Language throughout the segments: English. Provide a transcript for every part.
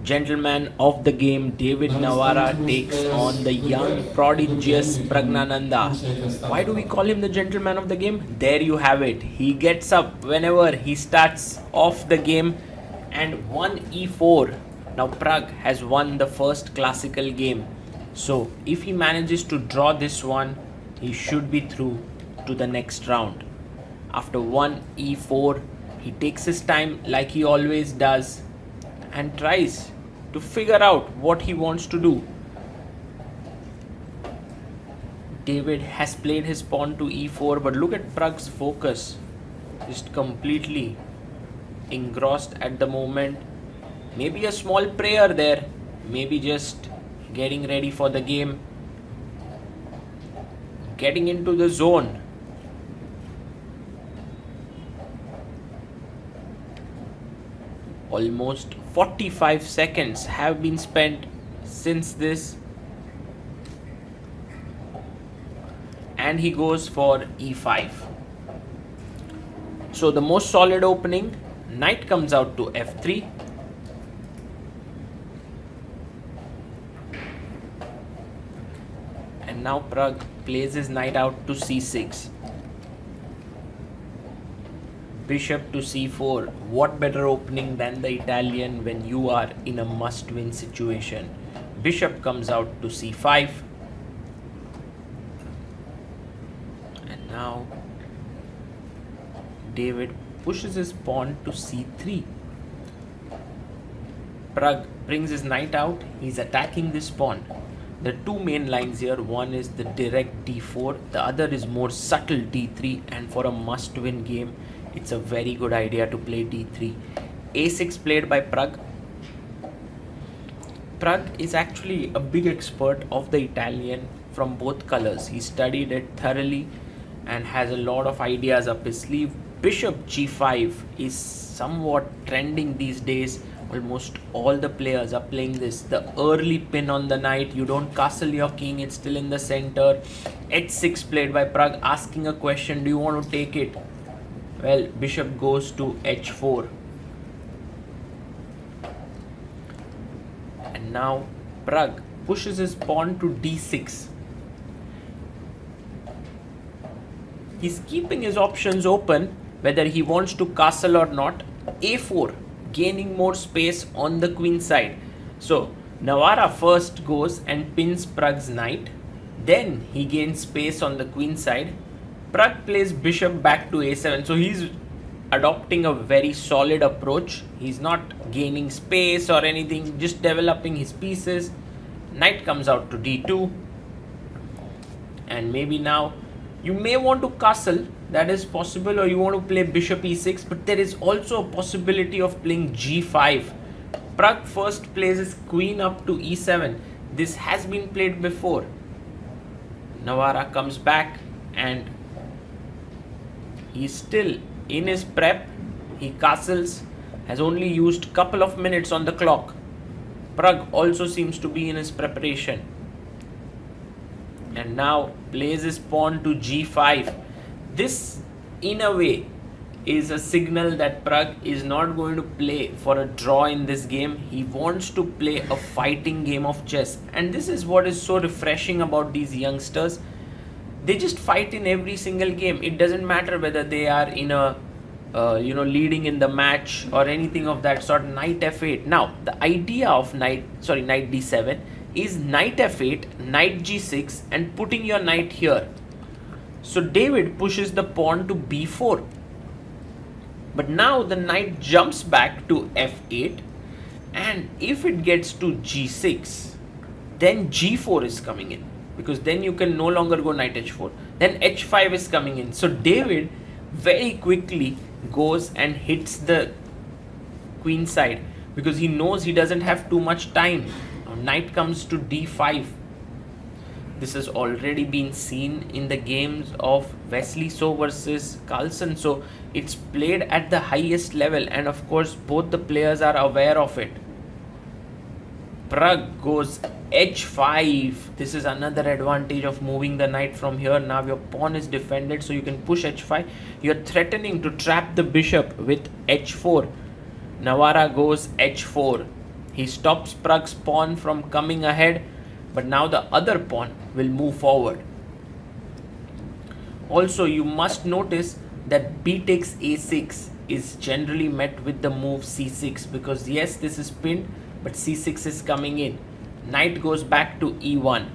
Gentleman of the game, David Navara takes on the young prodigious Praggnanandhaa. Why do we call him the gentleman of the game? There you have it. He gets up whenever he starts off the game and won e4. Now Pragg has won the first classical game. So if he manages to draw this one, he should be through to the next round. After 1 e4, he takes his time like he always does and tries to figure out what he wants to do. David has played his pawn to e4, but look at Pragg's focus. Just completely engrossed at the moment. Maybe a small prayer there. Maybe just getting ready for the game. Getting into the zone. Almost 45 seconds have been spent since this. And he goes for e5. So the most solid opening, knight comes out to f3. And now Pragg plays his knight out to c6. Bishop to c4. What better opening than the Italian when you are in a must-win situation? Bishop comes out to c5. And now David pushes his pawn to c3. Pragg brings his knight out. He's attacking this pawn. The two main lines here, one is the direct d4, the other is more subtle d3, and for a must-win game, it's a very good idea to play d3. a6 played by Pragg. Pragg is actually a big expert of the Italian from both colors. He studied it thoroughly and has a lot of ideas up his sleeve. Bishop g5 is somewhat trending these days. Almost all the players are playing this. The early pin on the knight, you don't castle your king, it's still in the center. h6 played by Pragg, asking a question, do you want to take it? Well, bishop goes to h4. And now Pragg pushes his pawn to d6. He's keeping his options open, whether he wants to castle or not. a4, gaining more space on the queen side. So Navara first goes and pins Pragg's knight. Then he gains space on the queen side. Pragg plays bishop back to a7. So he's adopting a very solid approach. He's not gaining space or anything, just developing his pieces. Knight comes out to d2. And maybe now you may want to castle, that is possible, or you want to play bishop e6, but there is also a possibility of playing g5. Pragg first plays his queen up to e7. This has been played before. Navara comes back and he's still in his prep. He castles, has only used couple of minutes on the clock. Pragg also seems to be in his preparation. And now plays his pawn to g5. This, in a way, is a signal that Pragg is not going to play for a draw in this game. He wants to play a fighting game of chess. And this is what is so refreshing about these youngsters. They just fight in every single game. It doesn't matter whether they are in a, leading in the match or anything of that sort. Knight f8. Now, the idea of knight d7 is knight f8, knight g6 and putting your knight here. So David pushes the pawn to b4. But now the knight jumps back to f8, and if it gets to g6, then g4 is coming in, because then you can no longer go knight h4. Then h5 is coming in. So David very quickly goes and hits the queen side because he knows he doesn't have too much time. Knight comes to d5. This has already been seen in the games of Wesley So versus Carlsen. So it's played at the highest level, and of course both the players are aware of it. Pragg goes h5. This is another advantage of moving the knight from here. Now your pawn is defended, so you can push h5. You're threatening to trap the bishop with h4. Navara goes h4. He stops Pragg's pawn from coming ahead, but now the other pawn will move forward. Also, you must notice that b takes a6 is generally met with the move c6, because yes, this is pinned, but c6 is coming in. Knight goes back to e1.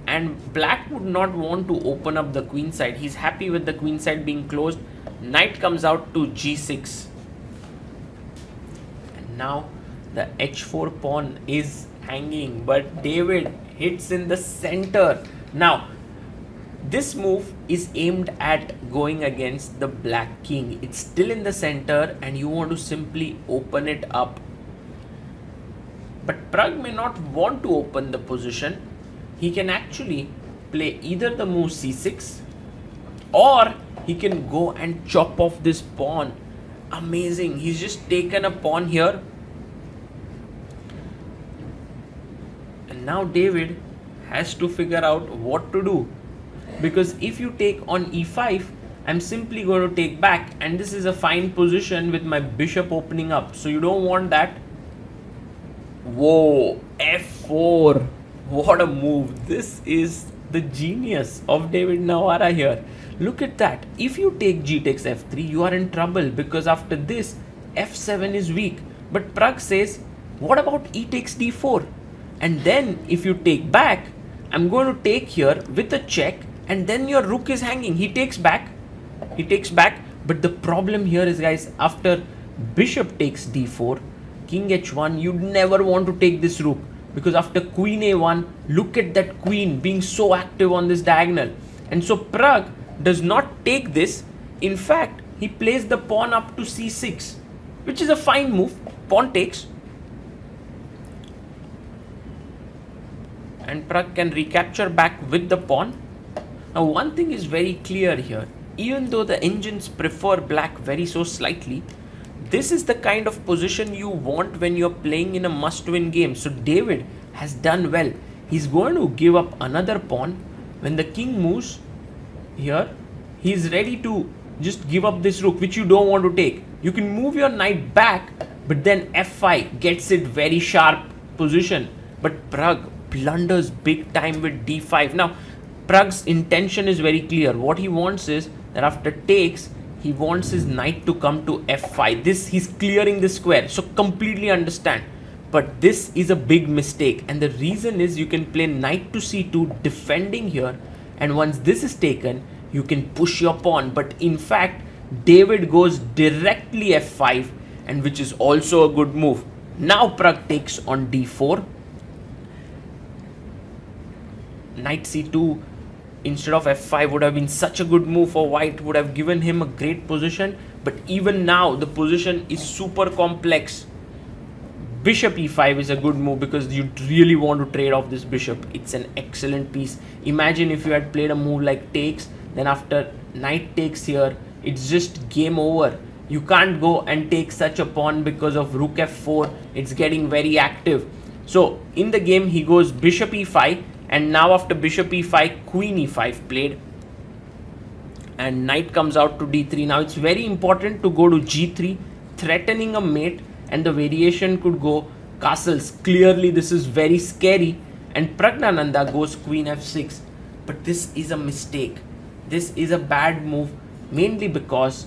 And black would not want to open up the queen side. He's happy with the queen side being closed. Knight comes out to g6. And now the h4 pawn is hanging, but David hits in the center. Now, this move is aimed at going against the black king. It's still in the center and you want to simply open it up. But Pragg may not want to open the position. He can actually play either the move c6 or he can go and chop off this pawn. Amazing. He's just taken a pawn here. And now David has to figure out what to do. Because if you take on e5, I'm simply going to take back, and this is a fine position with my bishop opening up. So you don't want that. Whoa, f4. What a move. This is the genius of David Navara here. Look at that. If you take g takes f3, you are in trouble, because after this, f7 is weak. But Pragg says, what about e takes d4? And then if you take back, I'm going to take here with a check, and then your rook is hanging. He takes back. But the problem here is, guys, after bishop takes d4, king h1, you'd never want to take this rook. Because after queen a1, look at that queen being so active on this diagonal. And so Pragg does not take this. In fact, he plays the pawn up to c6, which is a fine move. Pawn takes. And Pragg can recapture back with the pawn. Now, one thing is very clear here. Even though the engines prefer black very so slightly, this is the kind of position you want when you're playing in a must-win game. So David has done well. He's going to give up another pawn. When the king moves here, he's ready to just give up this rook, which you don't want to take. You can move your knight back, but then f5 gets it very sharp position. But Pragg blunders big time with d5. Now, Pragg's intention is very clear. What he wants is that after takes, he wants his knight to come to f5. He's clearing the square. So completely understand. But this is a big mistake. And the reason is you can play knight to c2 defending here. And once this is taken, you can push your pawn. But in fact, David goes directly f5, and which is also a good move. Now Pragg takes on d4. Knight c2 instead of f5 would have been such a good move for white, would have given him a great position. But even now, the position is super complex. Bishop e5 is a good move because you really want to trade off this bishop. It's an excellent piece. Imagine if you had played a move like takes, then after knight takes here, it's just game over. You can't go and take such a pawn because of rook f4. It's getting very active. So in the game, he goes bishop e5. And now after bishop e5, queen e5 played. And knight comes out to d3. Now it's very important to go to g3, threatening a mate. And the variation could go castles. Clearly this is very scary. And Praggnanandhaa goes queen f6. But this is a mistake. This is a bad move. Mainly because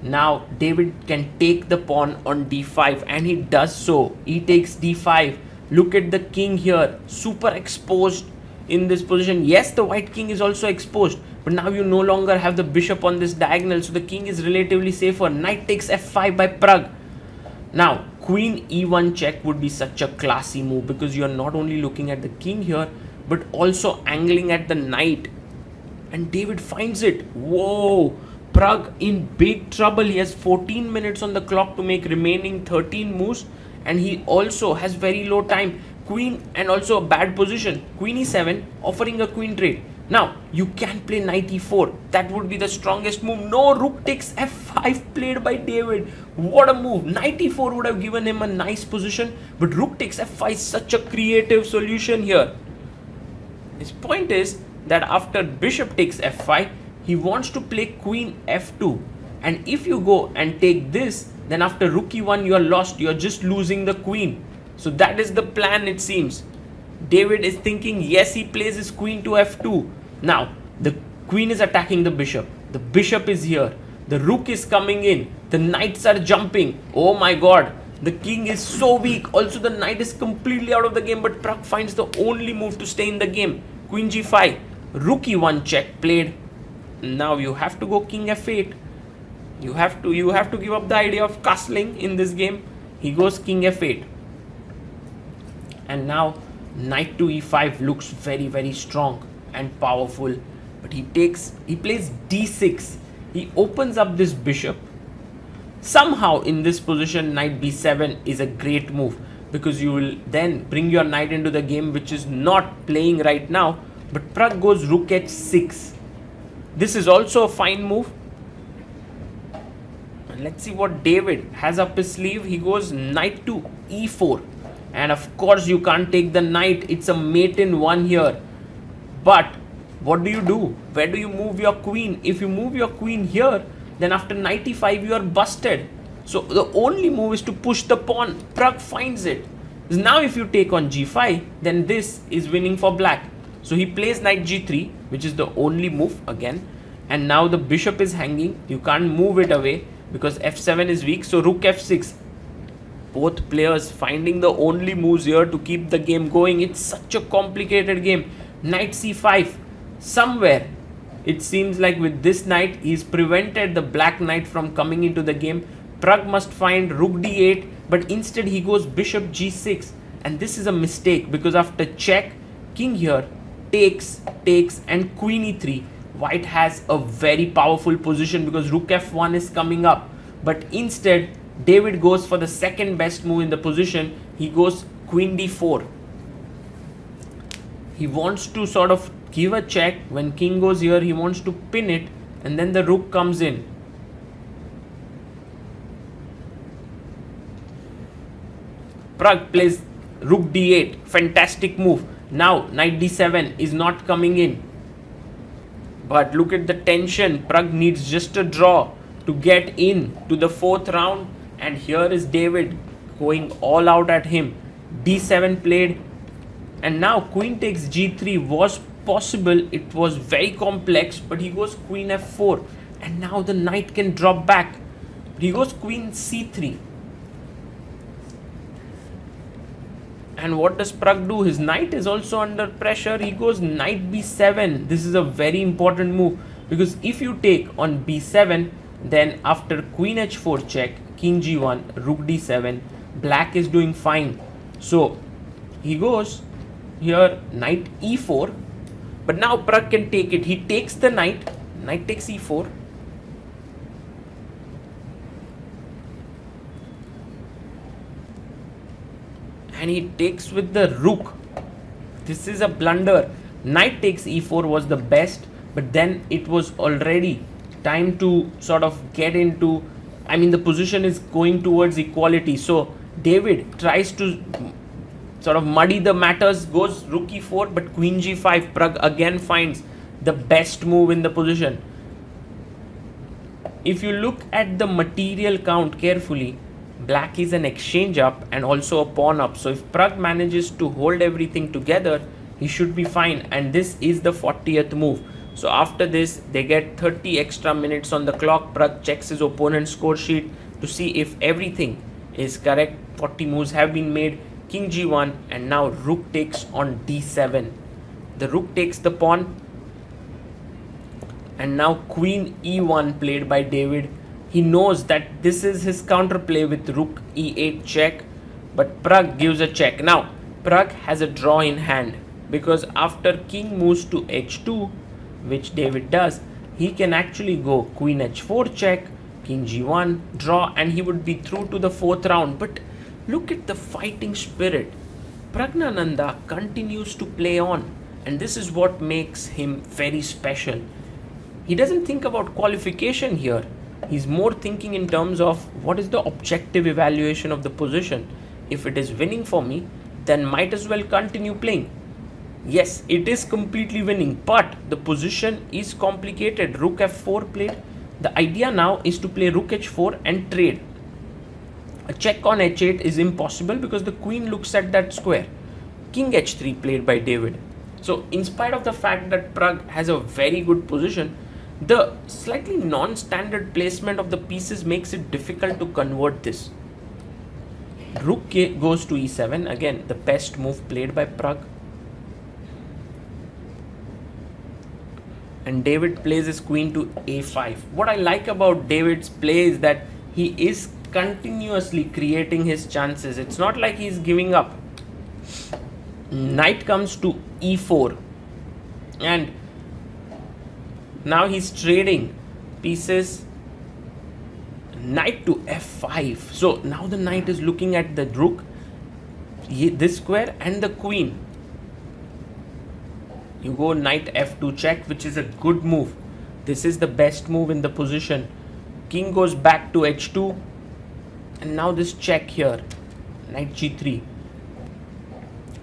now David can take the pawn on d5. And he does so. He takes d5. Look at the king here. Super exposed in this position. Yes, the white king is also exposed, but now you no longer have the bishop on this diagonal, so the king is relatively safer. Knight takes f5 by Pragg. Now queen e1 check would be such a classy move, because you are not only looking at the king here but also angling at the knight, and David finds it. Whoa, Pragg in big trouble. He has 14 minutes on the clock to make remaining 13 moves, and he also has very low time. Queen, and also a bad position. Queen e7, offering a queen trade. Now, you can play knight e4. That would be the strongest move. No, rook takes f5 played by David. What a move. Knight e4 would have given him a nice position, but rook takes f5 is such a creative solution here. His point is that after bishop takes f5, he wants to play queen f2. And if you go and take this, then after rook e1 you are lost, you are just losing the queen. So that is the plan, it seems. David is thinking, yes, he plays his queen to f2. Now the queen is attacking the bishop is here, the rook is coming in, the knights are jumping. Oh my god, the king is so weak. Also the knight is completely out of the game, but Pragg finds the only move to stay in the game. Queen g5, rook e1 check played. Now you have to go king f8. You have to give up the idea of castling in this game. He goes king f8. And now knight to e5 looks very, very strong and powerful. But he plays d6. He opens up this bishop. Somehow in this position, knight b7 is a great move, because you will then bring your knight into the game, which is not playing right now. But Pragg goes rook h6. This is also a fine move. And let's see what David has up his sleeve. He goes knight to e4. And of course you can't take the knight. It's a mate in one here. But what do you do? Where do you move your queen? If you move your queen here, then after knight e5 you are busted. So the only move is to push the pawn. Pragg finds it. Now if you take on g5, then this is winning for black. So he plays knight g3, which is the only move again. And now the bishop is hanging. You can't move it away because f7 is weak. So rook f6. Both players finding the only moves here to keep the game going. It's such a complicated game. Knight c5. Somewhere it seems like with this knight he's prevented the black knight from coming into the game. Pragg must find rook d8, but instead he goes bishop g6. And this is a mistake, because after check, king here takes, and queen e3. White has a very powerful position because rook f1 is coming up. But instead, David goes for the second best move in the position. He goes queen d4. He wants to sort of give a check. When king goes here, he wants to pin it, and then the rook comes in. Pragg plays rook d8. Fantastic move. Now knight d7 is not coming in. But look at the tension. Pragg needs just a draw to get in to the fourth round. And here is David going all out at him. d7 played. And now queen takes g3 was possible. It was very complex. But he goes queen f4. And now the knight can drop back. He goes queen c3. And what does Pragg do? His knight is also under pressure. He goes knight b7. This is a very important move, because if you take on b7, then after queen h4 check, king g1, rook d7, black is doing fine. So he goes here knight e4. But now Pragg can take it. He takes the knight. Knight takes e4. And he takes with the rook. This is a blunder. Knight takes e4 was the best, but then it was already time to sort of get into, the position is going towards equality. So David tries to sort of muddy the matters, goes rook e4, but queen g5. Pragg again finds the best move in the position. If you look at the material count carefully, black is an exchange up and also a pawn up. So if Pragg manages to hold everything together, he should be fine. And this is the 40th move. So after this, they get 30 extra minutes on the clock. Pragg checks his opponent's score sheet to see if everything is correct. 40 moves have been made. King g1, and now rook takes on d7. The rook takes the pawn. And now queen e1 played by David. He knows that this is his counterplay with rook e8 check, but Pragg gives a check. Now, Pragg has a draw in hand, because after king moves to h2, which David does, he can actually go queen h4 check, king g1, draw, and he would be through to the fourth round. But look at the fighting spirit. Praggnanandhaa continues to play on, and this is what makes him very special. He doesn't think about qualification here. He's more thinking in terms of what is the objective evaluation of the position. If it is winning for me, then might as well continue playing. Yes, it is completely winning, but the position is complicated. Rook f4 played. The idea now is to play rook h4 and trade. A check on h8 is impossible because the queen looks at that square. King h3 played by David. So in spite of the fact that Pragg has a very good position, the slightly non-standard placement of the pieces makes it difficult to convert this. Rook goes to e7, again the best move played by Pragg. And David plays his queen to a5. What I like about David's play is that he is continuously creating his chances. It's not like he's giving up. Knight comes to e4, and now he's trading pieces. Knight to f5. So now the knight is looking at the rook, this square, and the queen. You go knight f2 check, which is a good move. This is the best move in the position. King goes back to h2, and now this check here. Knight g3.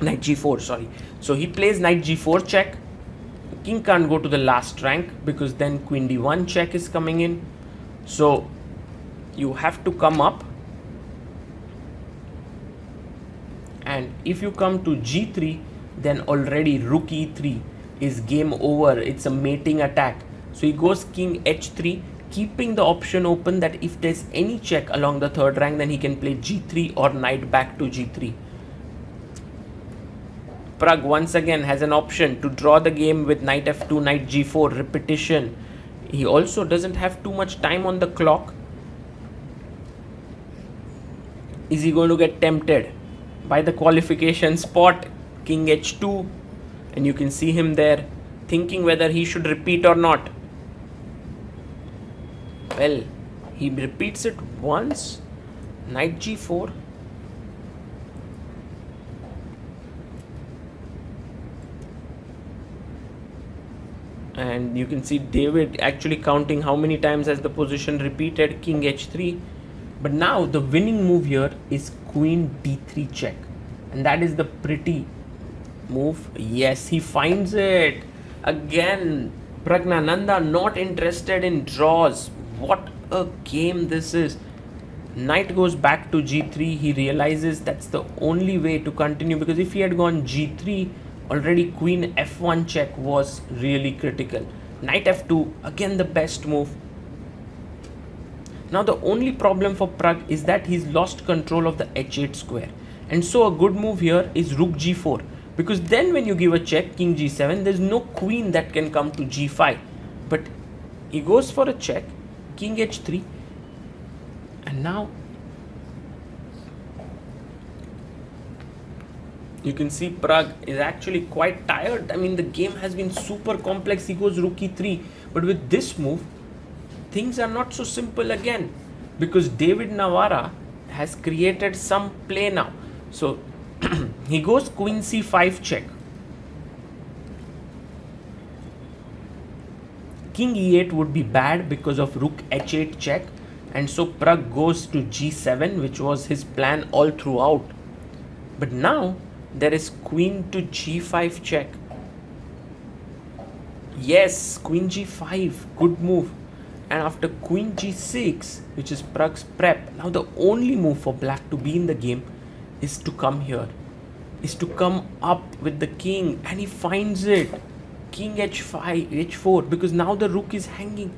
Knight g4, sorry. So he plays knight g4 check. King can't go to the last rank because then queen d1 check is coming in. So you have to come up, and if you come to g3, then already rook e3 is game over. It's a mating attack. So he goes king h3, keeping the option open that if there's any check along the third rank, then he can play g3 or knight back to g3. Pragg once again has an option to draw the game with knight f2, knight g4, repetition. He also doesn't have too much time on the clock. Is he going to get tempted by the qualification spot? King h2, and you can see him there thinking whether he should repeat or not. Well, he repeats it once. Knight g4. And you can see David actually counting how many times has the position repeated. King h3. But now the winning move here is queen d3 check, and that is the pretty move. Yes, he finds it. Again, Praggnanandhaa not interested in draws. What a game this is. Knight goes back to g3. He realizes that's the only way to continue, because if he had gone g3, already queen f1 check was really critical. Knight f2, again the best move. Now the only problem for Pragg is that he's lost control of the h8 square. And so a good move here is rook g4. Because then when you give a check, king g7, there's no queen that can come to g5. But he goes for a check, king h3. And now you can see Pragg is actually quite tired. I mean, the game has been super complex. He goes rook e3. But with this move, things are not so simple again, because David Navara has created some play now. So he goes queen c5 check. King e8 would be bad because of rook h8 check, and so Pragg goes to g7, which was his plan all throughout. But now there is queen to g5 check. Yes, queen g5, good move. And after queen g6, which is Pragg's prep, now the only move for black to be in the game is to come here, is to come up with the king, and he finds it. King h5, h4, because now the rook is hanging.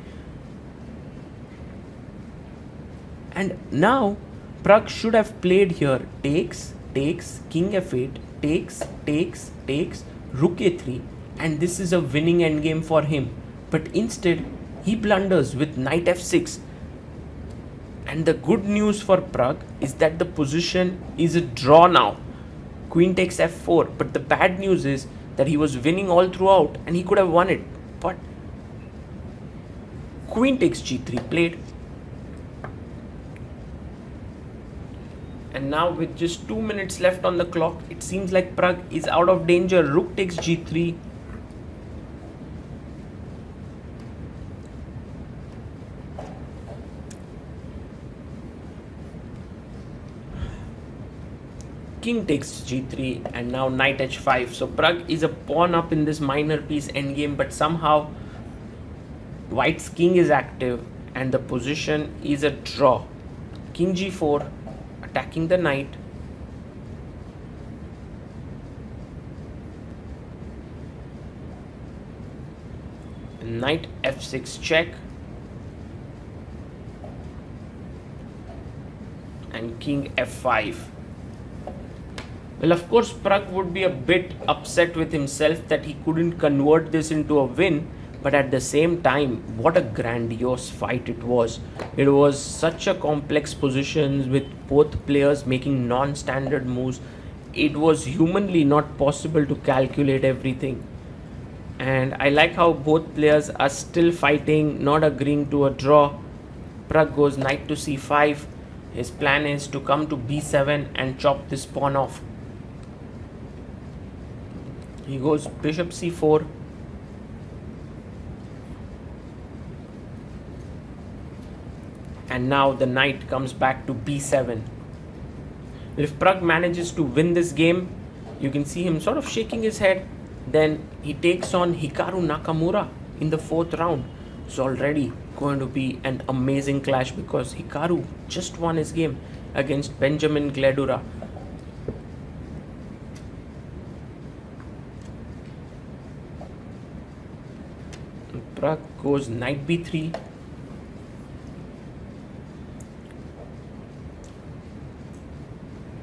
And now Pragg should have played here takes, takes, king f8, takes, takes, takes, rook a3, and this is a winning endgame for him. But instead, he blunders with knight f6. And the good news for Pragg is that the position is a draw now. Queen takes f4. But the bad news is that he was winning all throughout and he could have won it. But queen takes g3 played. And now with just 2 minutes left on the clock, it seems like Pragg is out of danger. Rook takes g3. King takes g3, and now knight h5. So Pragg is a pawn up in this minor piece endgame, but somehow white's king is active and the position is a draw. King g4. attacking the knight. Knight f6 check. And king f5. Well, of course, Pragg would be a bit upset with himself that he couldn't convert this into a win, but at the same time, what a grandiose fight it was. It was such a complex position with both players making non-standard moves. It was humanly not possible to calculate everything. And I like how both players are still fighting, not agreeing to a draw. Pragg goes knight to c5. His plan is to come to b7 and chop this pawn off. He goes bishop c4. And now the knight comes back to b7. If Pragg manages to win this game, you can see him sort of shaking his head. Then he takes on Hikaru Nakamura in the 4th round. It's already going to be an amazing clash because Hikaru just won his game against Benjamin Gledura. Pragg goes knight b3.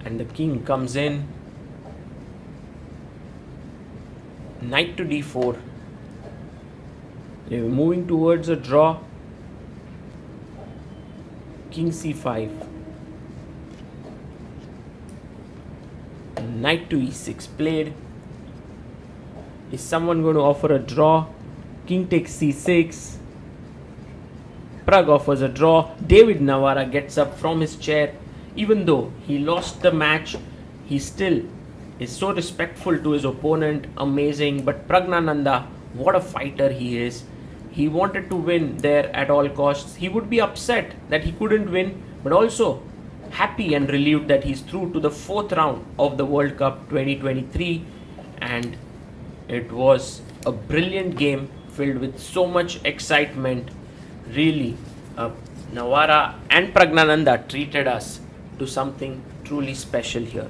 And the king comes in. Knight to d4. They're moving towards a draw. King c5. Knight to e6 played. Is someone going to offer a draw? King takes c6. Pragg offers a draw. David Navara gets up from his chair. Even though he lost the match, he still is so respectful to his opponent. Amazing. But Praggnanandhaa, what a fighter he is. He wanted to win there at all costs. He would be upset that he couldn't win, but also happy and relieved that he's through to the 4th round of the World Cup 2023. And it was a brilliant game filled with so much excitement. Really, Navara and Praggnanandhaa treated us to something truly special here.